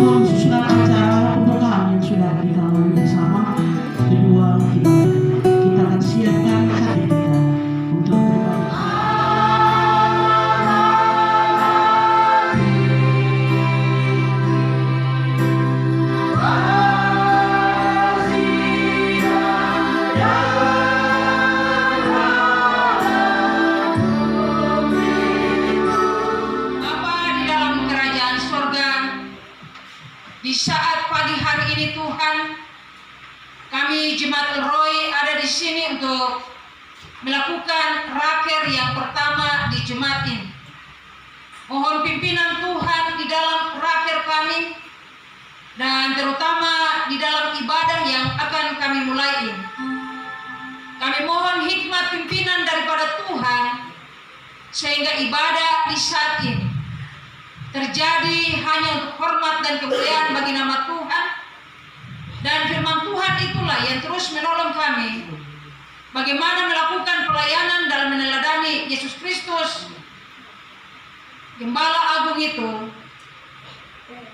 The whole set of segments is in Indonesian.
Tuhan susunan acara pemberkatan yang sudah dikawal bersama di ruang ibadah. Kita akan siapkan hati kita untuk beribadah. Di saat pagi hari ini Tuhan, kami Jemaat El-Roi ada di sini untuk melakukan raker yang pertama di jemaat ini. Mohon pimpinan Tuhan di dalam raker kami dan terutama di dalam ibadah yang akan kami mulai ini. Kami mohon hikmat pimpinan daripada Tuhan sehingga ibadah di saat ini terjadi hanya untuk hormat dan kemuliaan bagi nama Tuhan, dan firman Tuhan itulah yang terus menolong kami bagaimana melakukan pelayanan dalam meneladani Yesus Kristus, Gembala Agung itu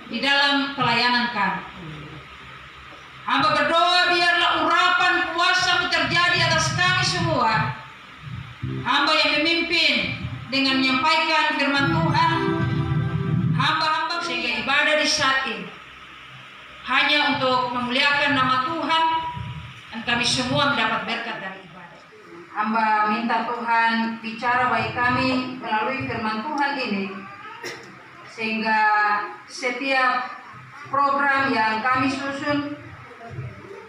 di dalam pelayanan kami. Hamba berdoa biarlah urapan kuasa terjadi atas kami semua. Hamba yang memimpin dengan menyampaikan firman Tuhan, hamba-hamba sehingga ibadah di saat ini hanya untuk memuliakan nama Tuhan dan kami semua mendapat berkat dari ibadah. Hamba minta Tuhan bicara bagi kami melalui firman Tuhan ini sehingga setiap program yang kami susun,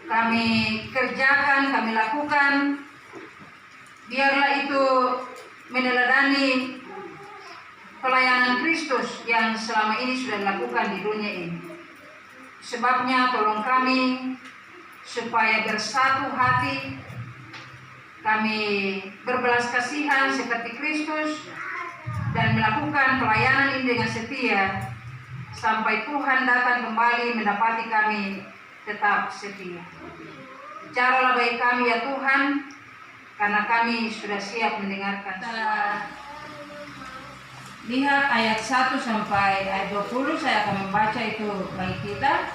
kami kerjakan, kami lakukan, biarlah itu meneladani pelayanan Kristus yang selama ini sudah dilakukan di dunia ini. Sebabnya tolong kami supaya bersatu hati, kami berbelas kasihan seperti Kristus dan melakukan pelayanan ini dengan setia sampai Tuhan datang kembali mendapati kami tetap setia. Bicaralah bagi kami ya Tuhan, karena kami sudah siap mendengarkan. Lihat ayat 1 sampai ayat 20, saya akan membaca itu bagi kita.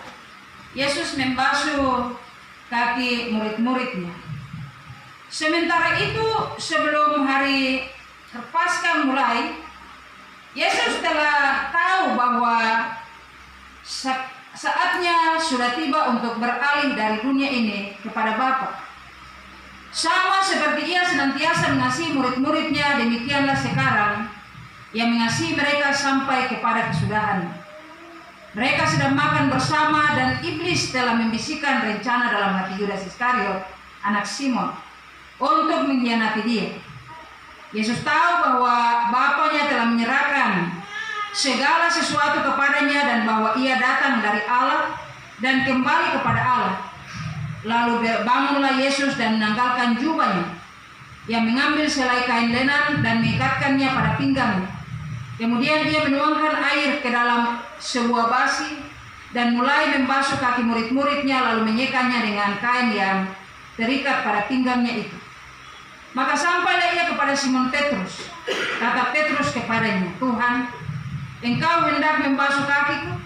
Yesus membasuh kaki murid-muridnya. Sementara itu sebelum hari Paskah mulai, Yesus telah tahu bahwa saatnya sudah tiba untuk beralih dari dunia ini kepada Bapa. Sama seperti ia senantiasa mengasihi murid-muridnya, demikianlah sekarang yang mengasihi mereka sampai kepada kesudahan. Mereka sedang makan bersama dan iblis telah membisikkan rencana dalam hati Yudas Iskariot, anak Simon, untuk mengkhianati dia. Yesus tahu bahwa Bapanya telah menyerahkan segala sesuatu kepadanya dan bahwa ia datang dari Allah dan kembali kepada Allah. Lalu bangunlah Yesus dan menanggalkan jubahnya, yang mengambil selai kain lenan dan mengikatkannya pada pinggangnya. Kemudian dia menuangkan air ke dalam sebuah basi dan mulai membasuh kaki murid-muridnya, lalu menyekanya dengan kain yang terikat pada pinggangnya itu. Maka sampailah ia kepada Simon Petrus. Kata Petrus kepadanya, "Tuhan, engkau hendak membasuh kakiku?"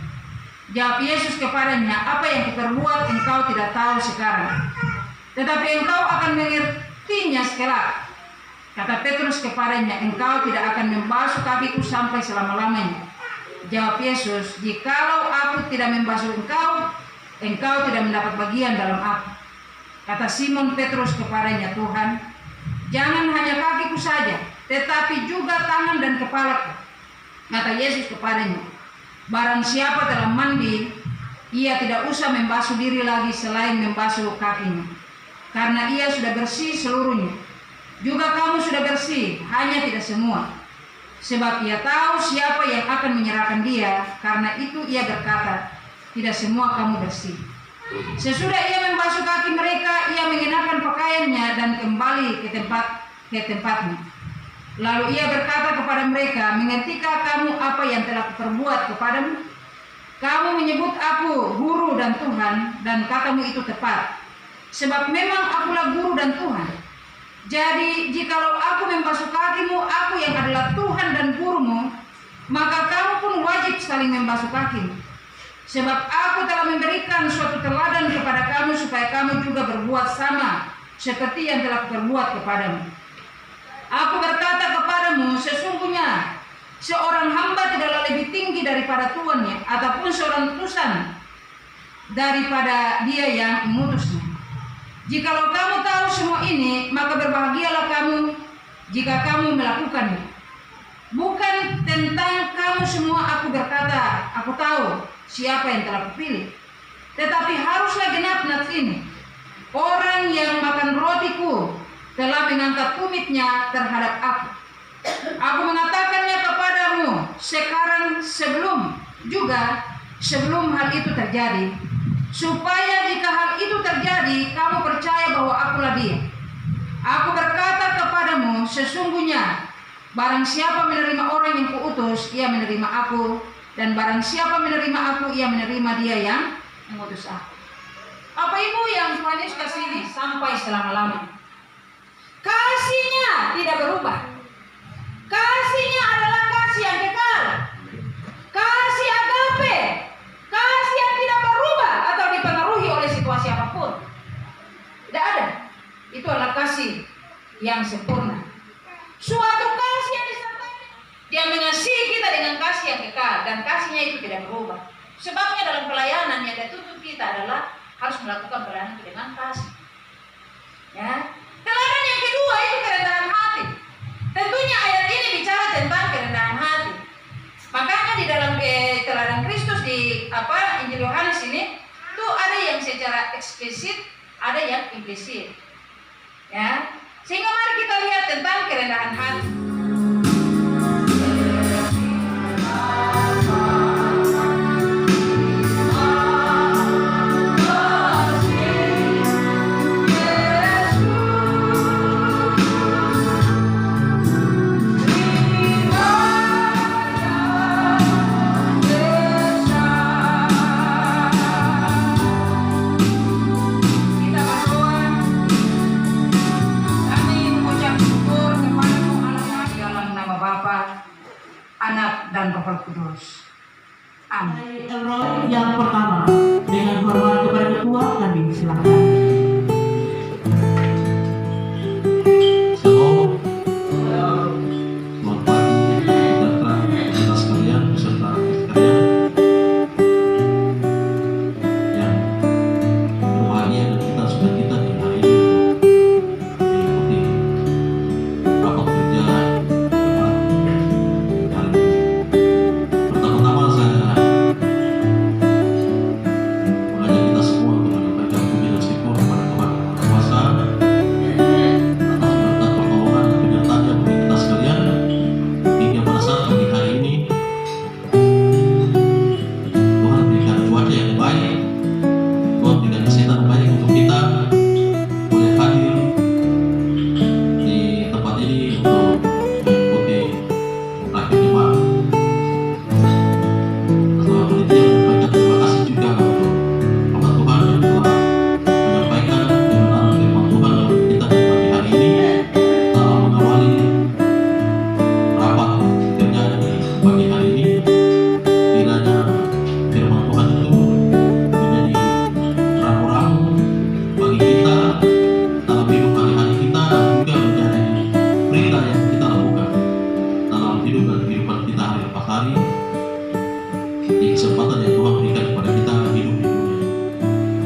Jawab Yesus kepadanya, "Apa yang kuperbuat engkau tidak tahu sekarang, tetapi engkau akan mengertinya kelak." Kata Petrus kepadanya, "Engkau tidak akan membasuh kakiku sampai selama-lamanya." Jawab Yesus, "Jikalau aku tidak membasuh engkau, engkau tidak mendapat bagian dalam aku." Kata Simon Petrus kepadanya, "Tuhan, jangan hanya kakiku saja, tetapi juga tangan dan kepalaku." Kata Yesus kepadanya, "Barang siapa telah mandi, ia tidak usah membasuh diri lagi selain membasuh kakinya, karena ia sudah bersih seluruhnya. Juga kamu sudah bersih, hanya tidak semua. Sebab ia tahu siapa yang akan menyerahkan dia, karena itu ia berkata, tidak semua kamu bersih." Sesudah ia membasuh kaki mereka, ia mengenakan pakaiannya dan kembali ke tempatnya. Lalu ia berkata kepada mereka, "Mengertikah kamu apa yang telah kuperbuat kepadamu? Kamu menyebut aku guru dan Tuhan, dan katamu itu tepat. Sebab memang akulah guru dan Tuhan. Jadi jikalau aku membasuh kakimu, aku yang adalah Tuhan dan gurumu, maka kamu pun wajib saling membasuh kakimu. Sebab aku telah memberikan suatu teladan kepada kamu supaya kamu juga berbuat sama seperti yang telah berbuat kepadamu. Aku berkata kepadamu, sesungguhnya seorang hamba tidaklah lebih tinggi daripada tuannya, ataupun seorang utusan daripada dia yang mengutusnya. Jikalau kamu tahu semua ini, maka berbahagialah kamu jika kamu melakukannya. Bukan tentang kamu semua aku berkata, aku tahu siapa yang telah kupilih. Tetapi haruslah genap nats ini. Orang yang makan rotiku telah mengangkat tumitnya terhadap aku. Aku mengatakannya kepadamu sekarang sebelum hal itu terjadi, supaya jika hal itu terjadi, kamu percaya bahwa akulah dia. Aku berkata kepadamu, sesungguhnya barang siapa menerima orang yang kuutus, ia menerima aku, dan barang siapa menerima aku, ia menerima dia yang mengutus aku. Bapak Ibu yang Tuhan Yesus kasihi sampai selama-lamanya, kasihnya tidak berubah. Kasihnya adalah kasih yang kekal, kasih agape, kasih yang tidak berubah atau dipengaruhi oleh situasi apapun. Tidak ada. Itu adalah kasih yang sempurna. Suatu kasih yang disertai, dia mengasihi kita dengan kasih yang kekal, dan kasihnya itu tidak berubah. Sebabnya dalam pelayanan yang dituntut kita adalah harus melakukan pelayanan dengan kasih. Ya. Teladan yang kedua itu kerendahan hati. Tentunya ayat ini bicara tentang kerendahan hati. Makanya di dalam teladan Kristus di Injil Yohanes ini tuh ada yang secara eksplisit, ada yang implisit. Ya. Sehingga mari kita lihat tentang kerendahan hati. Anak dan Roh Kudus. Amin. Yang pertama, dengan hormat kepada ketua, kami silakan. Shalom. Selamat pagi, sejahtera kita sekalian, beserta sekalian yang berbahagia, dan kita sudah di hari ini mengikuti rapat kerja Jumat hari ini. Pertama-tama saya mengajak kita semua untuk menyampaikan puji dan syukur kepada Tuhan Yang Maha Kuasa atas berkat pertolongan dan penyertaan-Nya bagi kita sekalian hingga pada saat pagi hari ini. Tuhan berikan cuaca yang baik, Tuhan berikan kesehatan baik untuk kita boleh hadir di tempat ini untuk mengikuti rakit jemaat. Ketua Panitia menyampaikan terima kasih juga untuk hamba Tuhan yang telah menyampaikan kebenaran firman Tuhan kepada kita di pagi hari ini dalam mengawali rapat kerja di pagi hari ini. Kiranya firman Tuhan itu menjadi ramu-ramu bagi kita dalam hidup hari-hari kita, dan juga menjadi perintah yang kita lakukan dalam hidup dan kehidupan kita hari lepas hari di kesempatan yang Tuhan berikan kepada kita hidup di dunia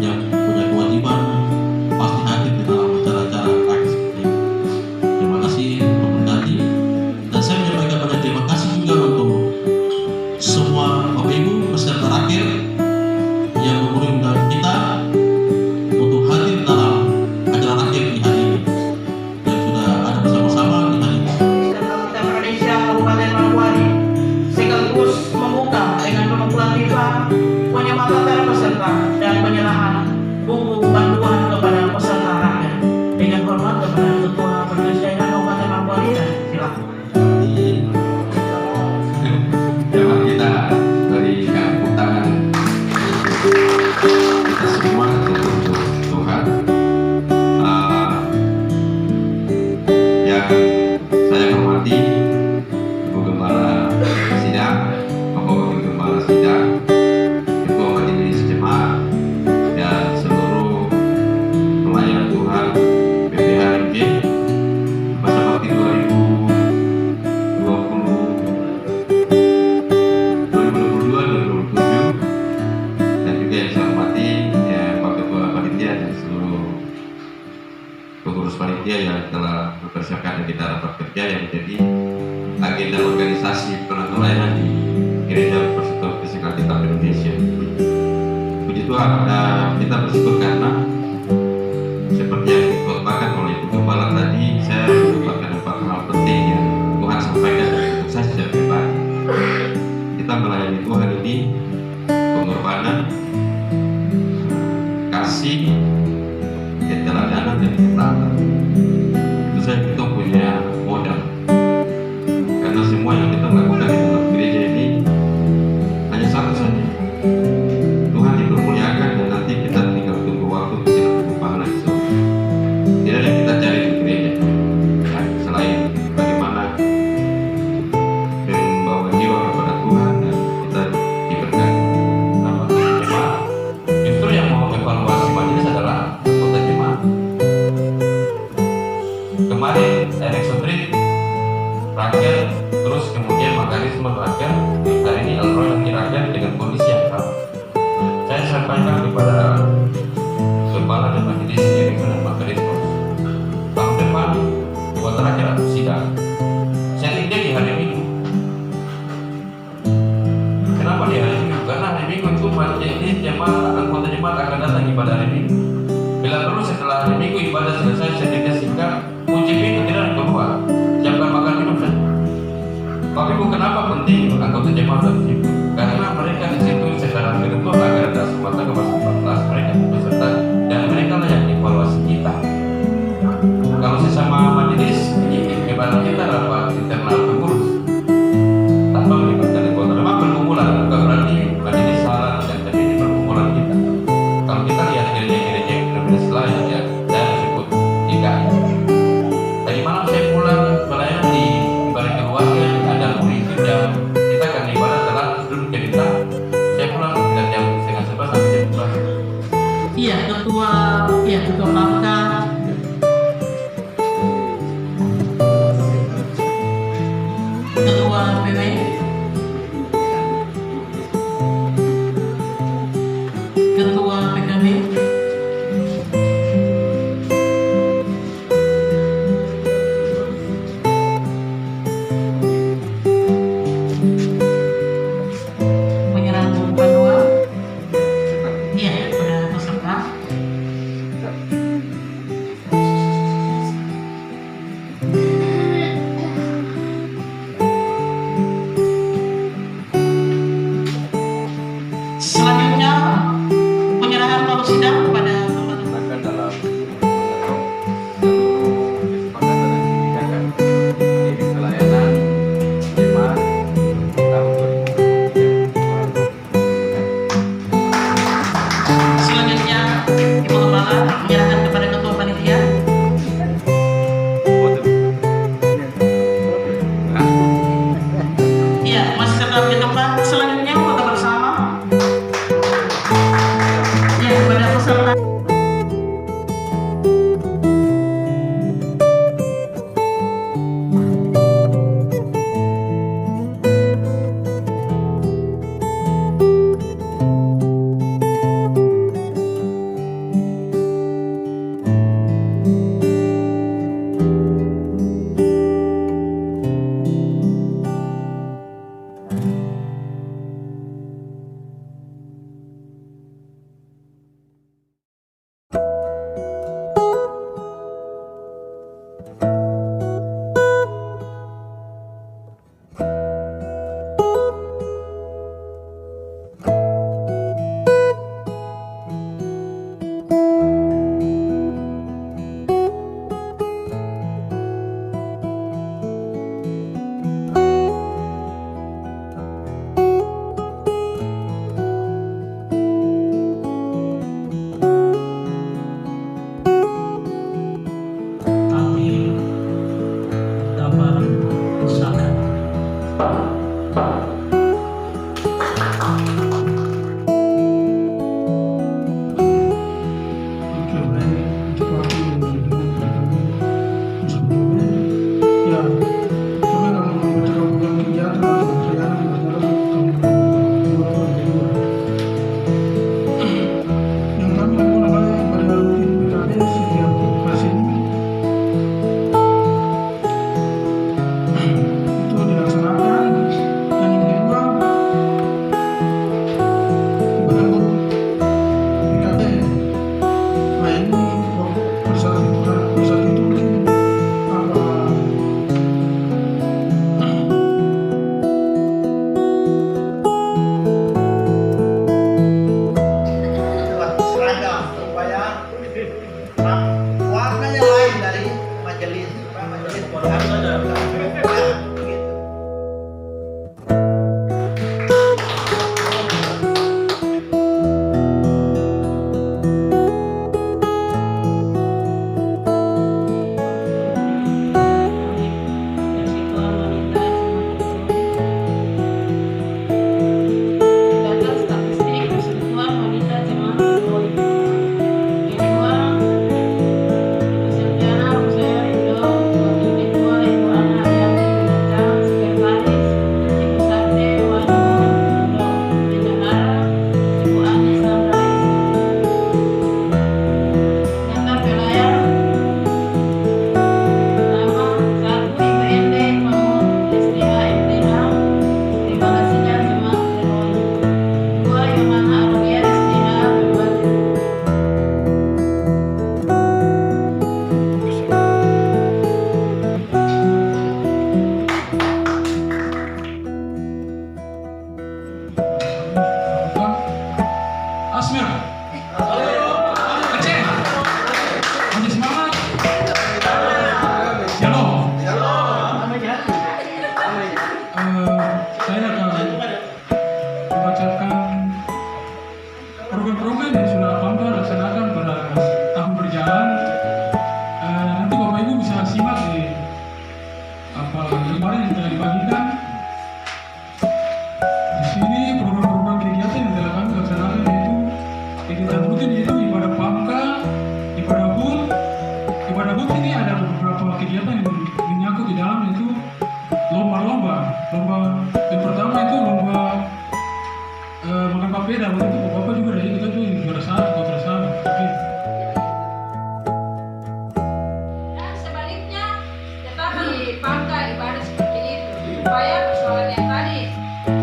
yang punya kewajiban pasti hadir di dalam acara-acara akhir seperti ini. Terima kasih untuk memberkati, dan saya menyampaikan banyak terima kasih juga untuk semua Bapak Ibu peserta akhir yang mengundang kita untuk hadir dalam acara akhir di hari ini, yang sudah ada bersama-sama di hari ini. Kita Indonesia Kabupaten Manokwari sekaligus membuka dengan pengumpulan tiba, penyemangatan peserta, dan penyerahan buku panduan kepada peserta rakyat. Dengan hormat kepada Ketua Perwakilan Kabupaten Manokwari, silakan. Jemaat kita dari kampung tangan kita semua untuk Tuhan. Yang saya hormati Ibu Gembala Sidang, Bapak Wakil Gembala Sidang, Ketua pelayanan di Gereja Persekutuan Kristen Alkitab Indonesia. Puji Tuhan, kita bersyukur karena seperti yang dikotbahkan oleh Ibu Gembala tadi, saya mendapatkan 4 hal penting yang Tuhan sampaikan untuk saya secara pribadi. Kita melayani Tuhan ini pengorbanan, kasih, keteladanan, dan ketaatan. Itu saya kita punya modal. Karena semua yang kita lakukan di dalam gereja ini hanya satu saja. Tuhan dipermuliakan dan nanti kita tinggal tunggu waktu kita tunggu pahala di surga. Tidak ada yang kita cari di gereja ya, selain bagaimana membawa jiwa kepada Tuhan dan kita diberkati. Nama jemaat. Justru yang mau evaluasi majelis adalah anggota jemaat. Kemarin Eric Sotrit rakyat, terus kemudian makarisme rakyat, hari ini Elroy lagi rakyat dengan kondisi yang sama. Saya sampaikan kepada Gembala dan majelis Eric dan makarisme, tahun depan buat rakyat sidang. Saya tidak di hari Minggu. Kenapa di hari Minggu? Karena hari Minggu itu majelis jemaat, anggota jemaat akan datang ibadah hari Minggu. Bila perlu setelah hari Minggu ibadah selesai, saya tidak singkat, kunci pintu tidak keluar, siapkan makan minum saja. Tapi bu, kenapa penting anggota jemaat di situ? Karena mereka di situ secara ketentuan agar ada semata kemas mereka peserta dan mereka lah yang evaluasi kita. Kalau sesama majelis, kebetulan kita rapat internal pengurus tanpa melibatkan anggota. Memang pergumulan bukan berarti majelis salah, dan tapi ini pergumulan kita. Kalau kita lihat gereja-gereja yang berbeda lain, ya saya sebut DKI. Tadi malam saya pulang melayani di ibadah keluarga, ada murid itu jam kita kan ibadah telat duduk cerita. Saya pulang sekitar jam 10:30 sampai jam 11. Iya, ketua Maka, ketua PW, ketua PKB, penyerahan panduan, iya, pada peserta. Selanjutnya penyerahan palu sidang kepada teman-teman. Akan dalam mendorong seluruh kesepakatan dan kebijakan di pelayanan jemaat tahun 2023. Selanjutnya Ibu Gembala menyerahkan kepada ketua panitia. Iya, masih tetap di tempat. Selanjutnya foto bersama. Ya, kepada peserta.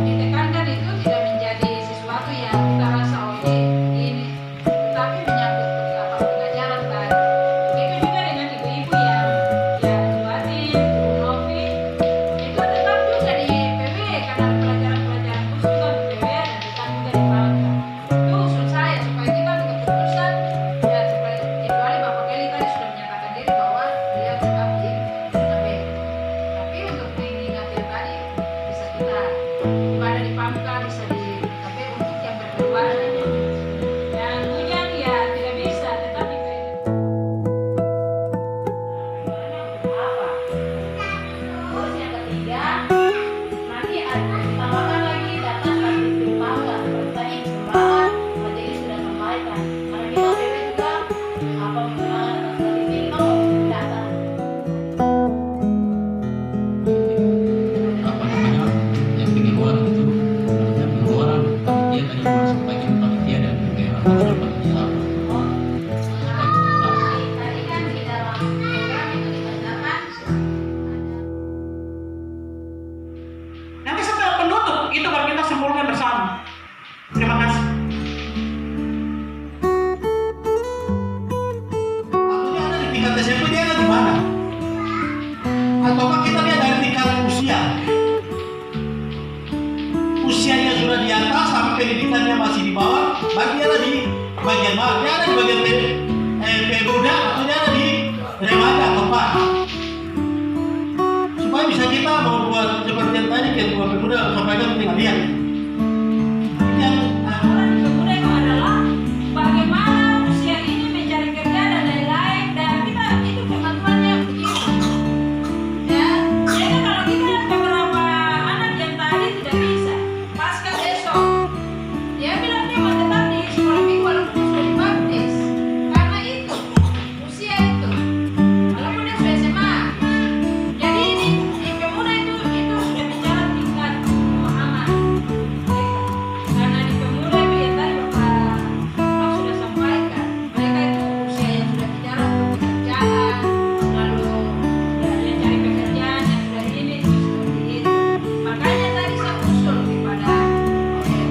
ditekankan itu tidak menjadi sesuatu yang kita rasa oh ini, tetapi menyangkut pengajaran tadi. Begitu juga dengan ibu-ibu yang Ibu Ati, Ibu Novi, itu tetap juga di PW karena ada pelajaran-pelajaran khusus juga di PW dan tetap juga di Palka. Itu usul saya supaya kita ambil keputusan ya supaya kecuali Bapak Kelly tadi sudah menyatakan diri bahwa beliau tetap di PW. Tapi untuk mengingat yang tadi bisa kita ibadah di Pamka, bisa di tapi untuk yang berkeluarga dan hujan ya tidak bisa tetapi apa terus yang ketiga nanti tambahkan lagi data statistik Pamka seperti tadi perkembangan majelis sudah sampaikan karena kita PW juga apa perkembangan data statistik data apa namanya yang pengeluaran itu namanya pengeluaran panitia tadi mau sampaikan panitia dan BPH sudah panitia apa tadi kan di dalam program itu dibacakan Nanti setelah penutup itu baru kita simpulkan bersama. Terima kasih. Artinya ada di tingkat SMP dia ada di mana? Ataukah kita lihat dari tingkat usia? Usianya sudah di atas sampai pendidikannya masih di bawah, berarti dia ada di bagian mana? Dia ada di bagian pemuda atau dia ada di remaja atau apa? Supaya bisa kita membuat seperti yang tadi ketua pemuda sampaikan tinggal lihat. Yang Orang di pemuda itu adalah bagaimana usia ini mencari kerja dan lain-lain dan kita itu kemampuannya begitu. Ya, jadi kalau kita lihat beberapa anak yang tadi tidak bisa, pasca besok dia bilang dia mau tetap di sekolah minggu walaupun sudah dibaptis karena itu usia itu walaupun dia sudah SMA. Jadi ini di pemuda itu sudah bicara tingkat pemahaman. Karena di pemuda itu yang tadi Bapak sudah sampaikan, mereka itu usia yang sudah bicara untuk pekerjaan, lalu ya, dia cari pekerjaan yang sudah ini seperti itu. Makanya tadi saya usul kepada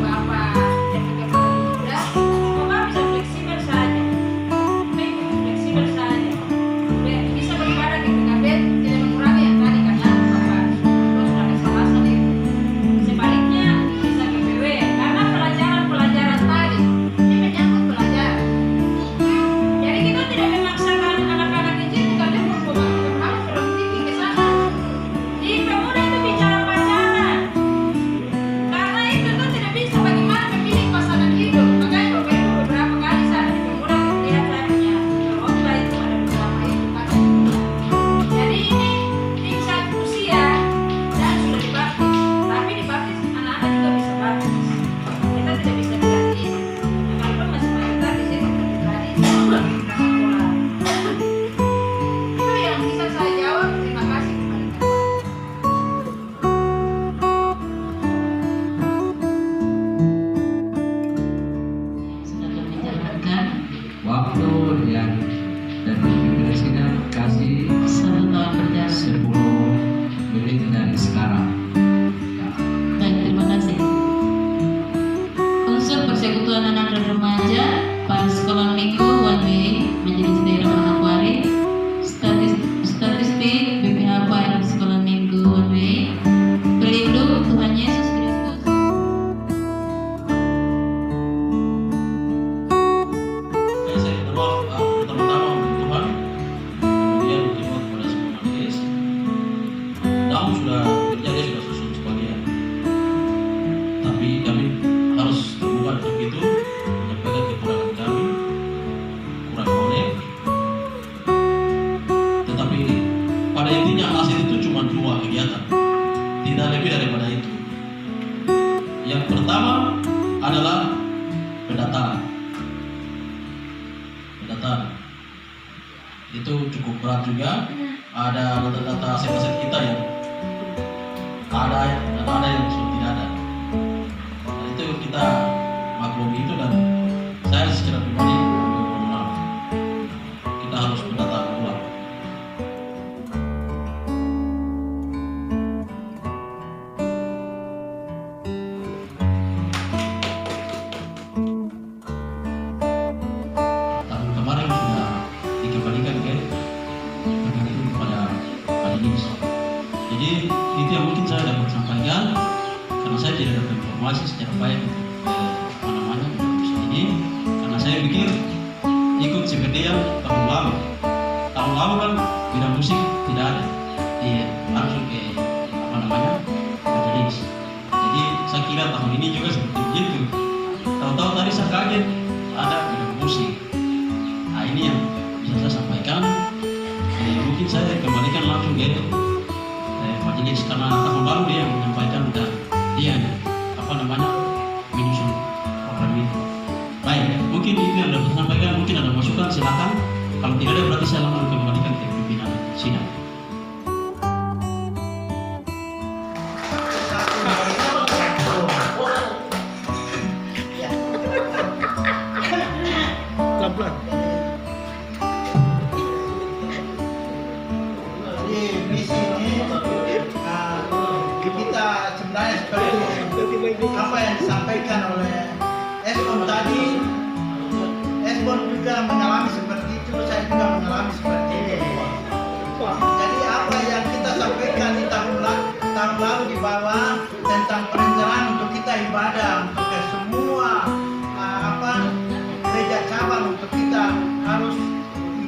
Bapak dan kepada pemuda, Bapak bisa fleksibel saja, fleksibel saja, bisa beribadah ke PKB tidak mengurangi yang tadi karena Bapak sudah kesalahan itu. Sebaliknya bisa ke PW karena pelajaran-pelajaran tadi ini menyangkut pelajaran. Jadi kita tidak memaksakan anak-anak kecil juga dia harus berhenti ke sana. Di pemuda itu bicara pacaran. Karena itu tuh tidak bisa bagaimana memilih pasangan hidup. Makanya Bapak Ibu beberapa kali saya di pemuda lihat saya punya khotbah itu ada beberapa itu kan. Jadi ini tingkat usia dan sudah dibaptis. Tapi dibaptis anak-anak juga bisa baptis. Kita tidak bisa bilang ini. Kalau masih mayoritas di sini tadi sekolah. Itu yang bisa saya jawab. Terima kasih kepada Bapak. Sudah menjalankan waktu yang dan presiden kasih 1 tahun berjalan 10 menit dari sekarang. Baik, terima kasih. Unsur persekutuan anak dan remaja pada sekolah minggu one way Majelis Daerah Manokwari, statistik BPH pada sekolah minggu one way, pelindung Tuhan Yesus Kristus. saya minta maaf pertama-tama untuk Tuhan kemudian berterima kepada semua majelis namun sudah kerjanya sudah susun sebagian tapi kami harus terbuka untuk itu menyampaikan kekurangan kami kurang connect tetapi pada intinya hasil itu cuma 2 kegiatan tidak lebih daripada itu. Yang pertama adalah pendataan itu cukup berat juga. Ada data-data aset-aset kita yang ada dan ada yang sudah tidak ada. Nah, itu kita maklumi itu dan saya secara pribadi berpengaruh. Kita harus pendataan ulang. saya tidak dapat informasi secara baik apa namanya untuk ini, karena saya pikir ikut seperti yang tahun lalu. Tahun lalu kan bidang musik tidak ada, langsung ke apa namanya majelis. Jadi saya kira tahun ini juga seperti begitu. Tahu-tahu tadi saya kaget ada bidang musik. Nah ini yang bisa saya sampaikan. Mungkin saya kembalikan langsung ke majelis, karena tahun lalu dia yang menyampaikan dan dia apa namanya menyusun program itu. Baik, mungkin itu yang dapat saya sampaikan. Mungkin ada masukan, silakan. Kalau tidak ada berarti saya langsung kembalikan ke pimpinan sidang. Jadi misi ini kita sebenarnya seperti apa yang disampaikan oleh Esbon tadi. Esbon juga mengalami seperti itu, saya juga mengalami seperti ini. Jadi apa yang kita sampaikan di tahun lalu di bawah tentang perencanaan untuk kita ibadah untuk semua gereja cabang, untuk kita harus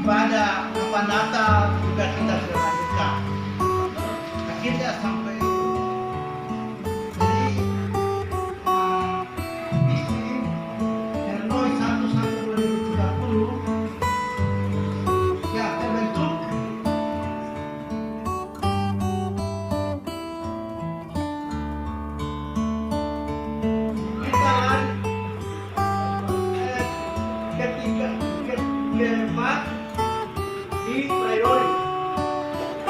ibadah Natal juga kita sudah lanjutkan. Akhirnya sampai jadi misi Hernoy 1/1/2030 ya terbentuk. Kita keempat di priori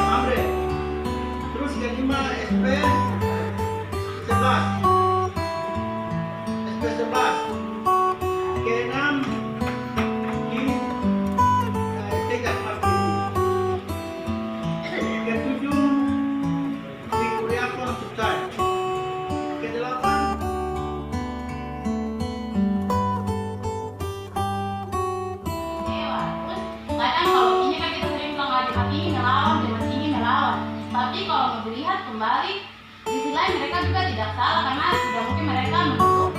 Amre, terus kelima SP 11 keenam di tingkat Pakti, ketujuh di Kuriakon Sukai, kedelapan Kadang kalau ini kan kita sering bilang adik ini melawan, dengan ini melawan. Tapi kalau melihat kembali, di sisi lain mereka juga tidak salah, karena tidak mungkin mereka menutup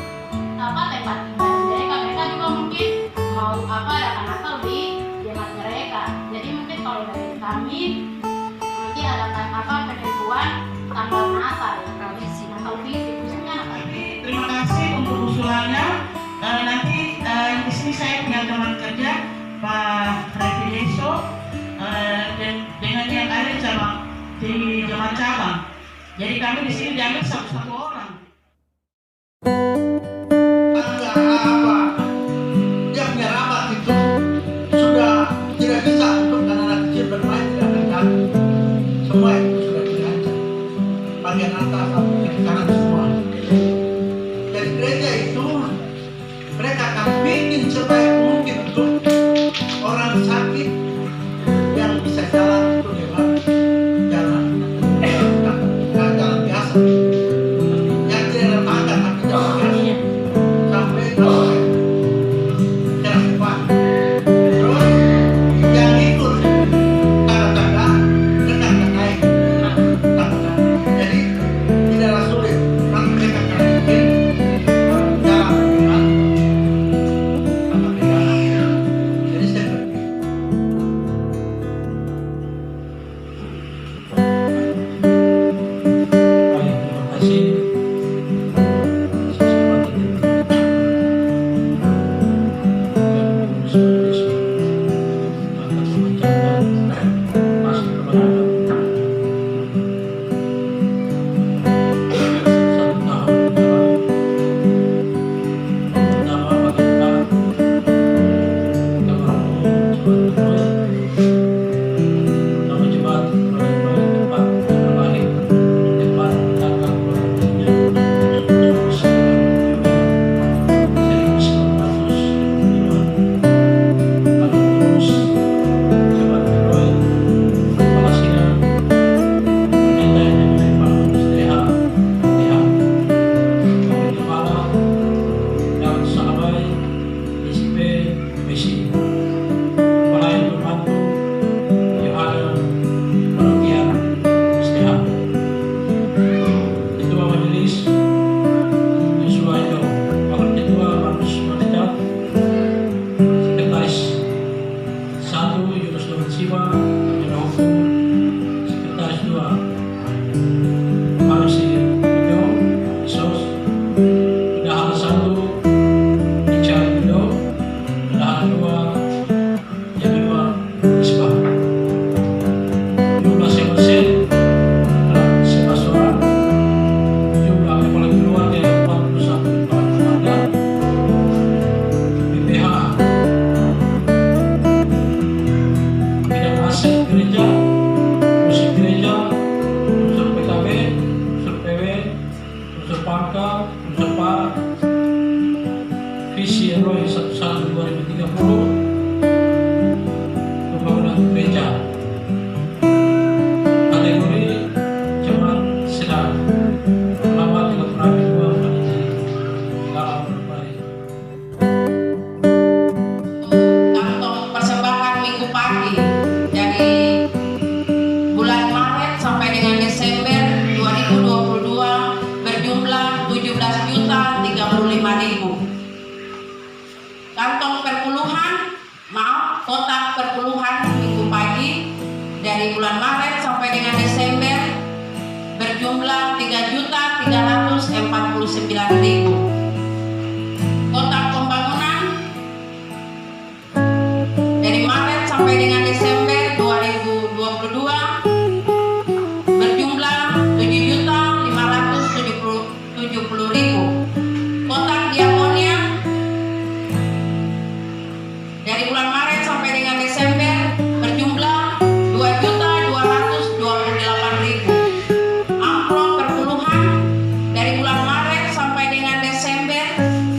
tempat ibadah mereka. Mereka juga mungkin mau ada Natal di jemaat mereka. Jadi mungkin kalau dari kami nanti adakan penentuan tanggal Natal, Natal fisik, khususnya Natal. Terima kasih untuk usulannya. Nanti di sini saya punya teman kerja Pak Revideso dengan yang ada di jemaat cabang. Jadi kami di sini diambil satu orang. Dia punya rabat itu sudah tidak bisa untuk anak-anak kecil bermain, tidak akan datang. Semua itu sudah dirancang bagian atas sampai ke kanan semua. Jadi gereja itu mereka akan bikin sebaik mungkin untuk orang sakit yang bisa jalan itu lewat jalan biasa. Warga Usaha Visi RW 11 2030 pembangunan gereja kategori jemaat sedang selama 30 hari 2 kali dalam berbaik. Kantong persembahan minggu pagi dari bulan Maret sampai dengan Desember 2022 berjumlah 17.035.000. Kantong kotak perpuluhan minggu pagi dari bulan Maret sampai dengan Desember berjumlah 3.349.000. Kotak pembangunan dari Maret sampai dengan Desember 2022 berjumlah 7.570.000. Kotak diakonia dari bulan Maret sampai dengan Desember berjumlah 2.228.000. Amplop perpuluhan dari bulan Maret sampai dengan Desember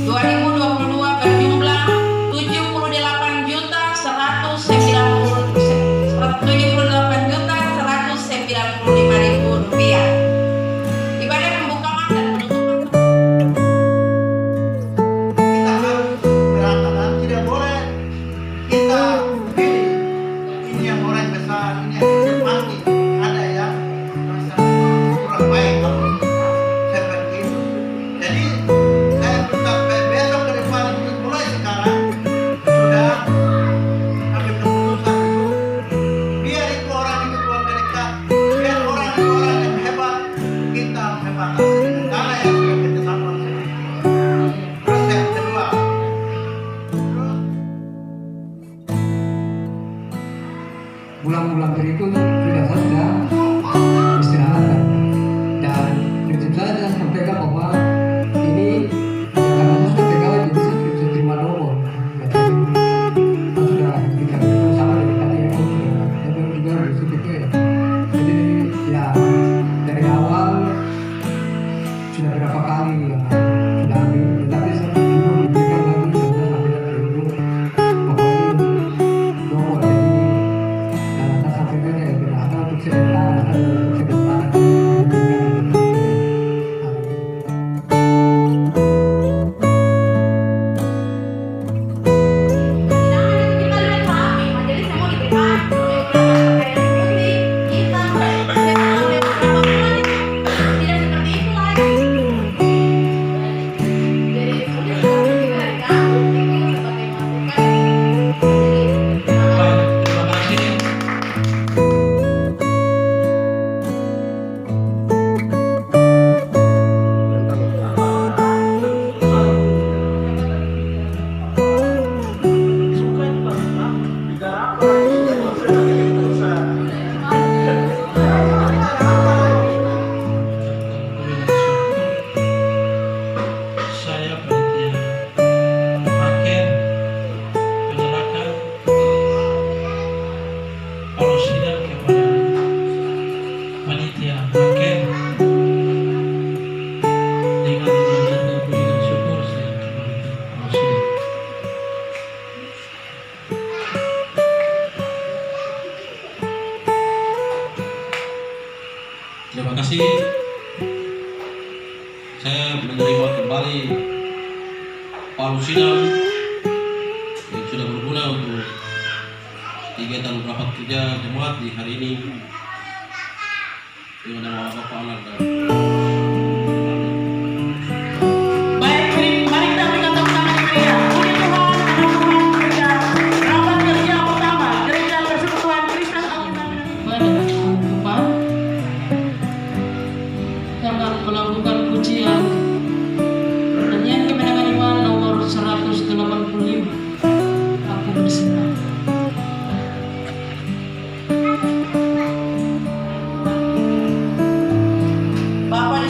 2022 berjumlah 78.195.000 rupiah. Ibadah pembukaan dan penutupan. Kita harus berangkat, tidak boleh kita pilih ini yang orang besar, ini yang kecil, pasti ada yang merasa kurang baik kalau seperti itu. Jadi saya minta besok ke depan mulai sekarang sudah ambil keputusan itu, biar itu orang itu keluarga dekat, biar orang itu orang yang hebat, kita membatasi dengan dana yang sudah kita sama sedikit. Terus yang kedua, bulan-bulan berikut sudah istirahatkan, dan prinsip saya sampaikan bahwa ini karena saya sudah pegawai jadi saya bisa terima nomor. Sudah kita bersama dengan KTM dan juga BCPT. Jadi ya dari awal sudah berapa kali ya, sudah ambil, tapi saya belum diberikan lagi dan saya sampai dari dulu bahwa ini nomor. Jadi saya sampaikan ya berada untuk sebentar. Terima kasih. Saya menerima kembali palusinan yang sudah berguna untuk kegiatan rapat kerja jemaat di hari ini dengan nama Bapak Allah dan Baik, mari kita berikan tepuk tangan yang meriah. Puji Tuhan, mendukung gereja rapat kerja pertama Gereja Persekutuan Kristen Alkitab. Tuhan dengan melakukan pujian nyanyian kemenangan iman nomor 185 aku berserah. Bapak di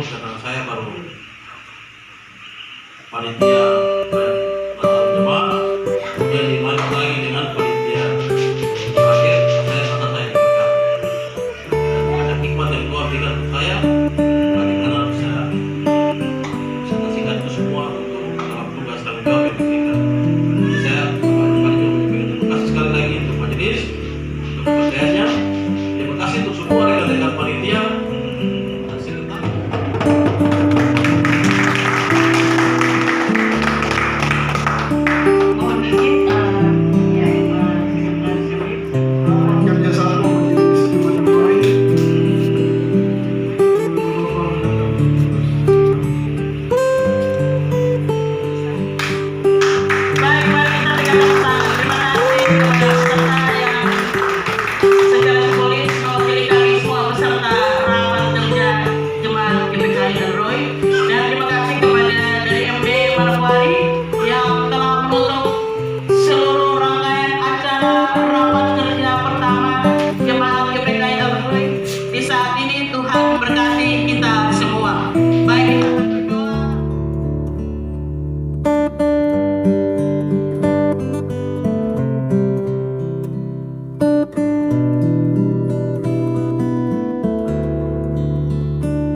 terus karena saya baru panitia Natal jemaat, kemudian dimaju lagi dengan panitia terakhir saya diberkati. Dan ada hikmat yang Tuhan berikan untuk saya